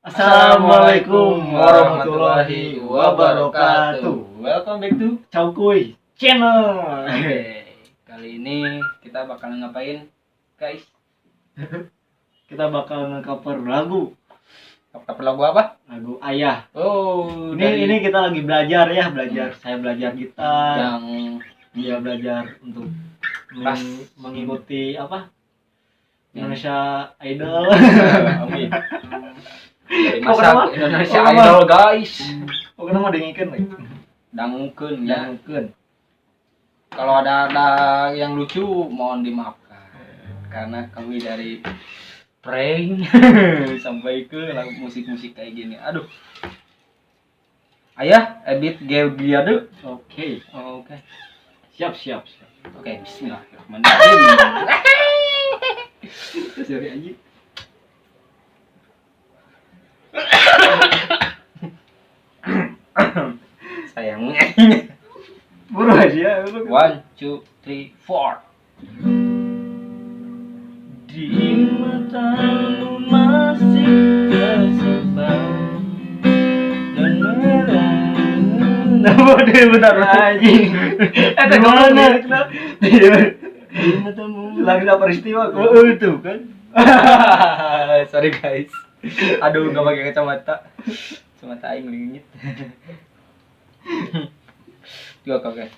Assalamualaikum warahmatullahi wabarakatuh. Welcome back to Caukuy Channel. Kali ini kita bakal ngapain, guys? Kita bakal nge-cover lagu Lagu apa? Lagu Ayah. Oh, Ini kita lagi belajar. Saya belajar gitar. yang Dia belajar untuk Pas. mengikuti apa? Indonesia Idol. Amin. Dari Oh, masa kenapa? Indonesia Oh, kenapa? Idol, guys. Oh, kenapa dengikeun we? Dangukeun ya. Dengikeun. Kalau ada yang lucu mohon dimaafkan. Karena kami dari prank sampai ke lagu musik-musik kayak gini. Aduh. Ayah, Ebit Georgiade. Oke. Oke. Siap. Oke, bismillahirrahmanirrahim. Sorry anjing. Sayangnya. Buru aja. 1, 2, 3, 4. Di matamu masih tersimpan dan Nama dia bentar anjing. Gimana? di matamu. Lagi ada peristiwa kok. Oh, itu kan. Sorry guys. Aduh, nggak pakai kacamata. Kacamata aing lingit. Oke.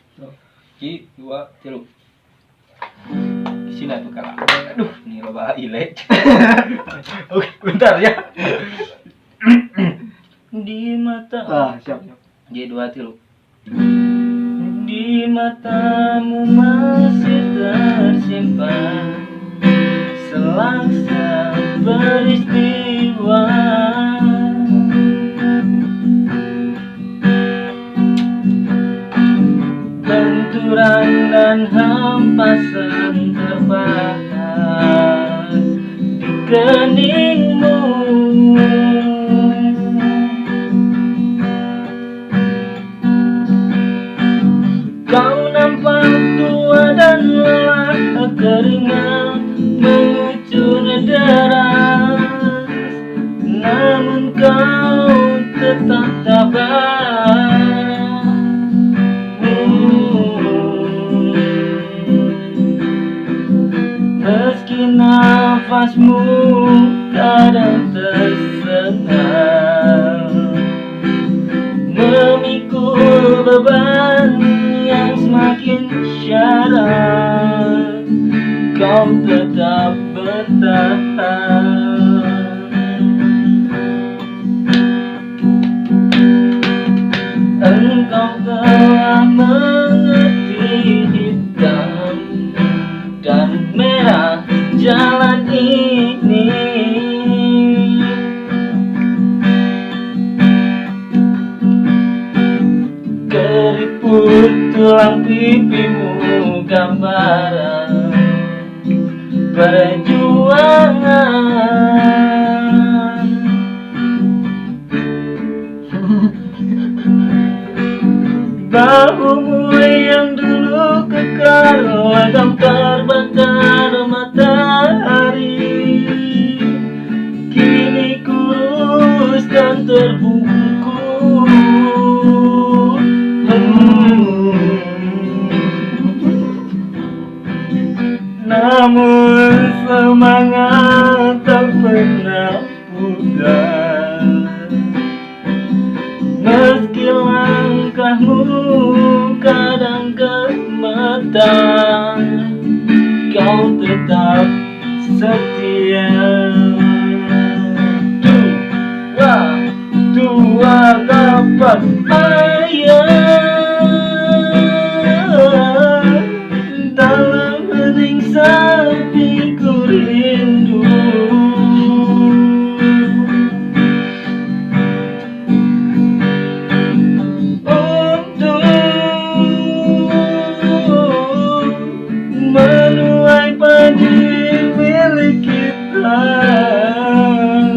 1, 2, 3. Sini tuh kalah. Aduh, ini loba ile. Oke, bentar ya. Di mata. Siap. 1, 2, 3. Di matamu masih tersimpan selaksa peristiwa, benturan dan hempasan terbakar di keningmu. Kau nampak tua dan lelah, keringat mengucur deras, namun kau tetap tabah. Meski nafasmu kadang tersengal, memikul beban yang semakin syarat, kau tetap bertahan. Engkau telah mengerti hitam dan merah jalan ini. Keriput tulang pipimu gambaran perjuangan. Bahumu yang dulu kekar lagam terbakar matahari, kini kurus dan terbungkus. Namun semangat tak pernah pudar, meski langkahmu kadang gemetar, kau tetap setia. Dua kapan ayah dalam hening sepi ku rindu. Untuk menuai padi milik kita,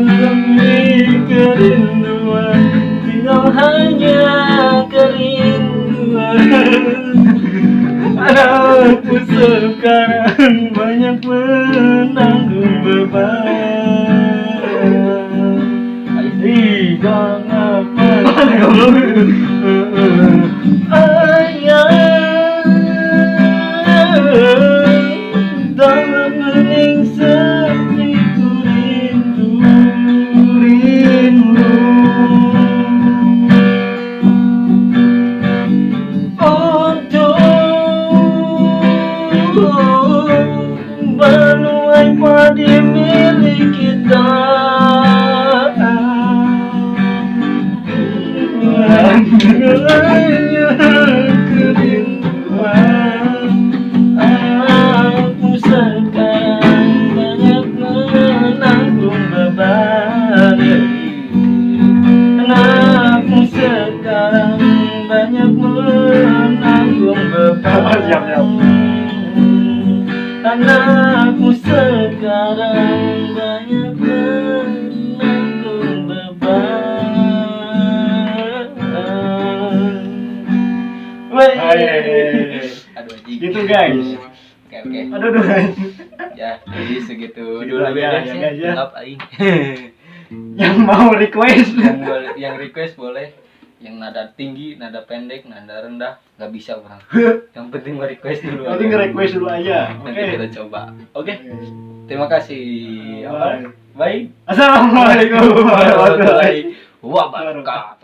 demi kerinduan tinggal hanya kerinduan. Aku sekarang banyak menanggung beban. Ih, jangan Mana goblok? ayah dalam hening sepi ku rindu untuk menuai padi milik kita. Hanya kerinduan aku sekarang banyak menanggung beban. Aku sekarang banyak menanggung beban. Siap. Anakku sekarang banyak menanggung beban. Aduh anjing. Gitu guys. Oke. Aduh guys. Ya, jadi segitu Segitu dulu aja, guys ya, ya. guys, ya. Maaf aing. Yang mau request. yang request boleh. Yang nada tinggi, nada pendek, nada rendah, nggak bisa orang. Yang penting request dulu. Nanti nge-request dulu aja. Nanti Oke. kita coba. Oke. Terima kasih. Bye. Bye. Assalamualaikum warahmatullahi Warahmatullahi wabarakatuh.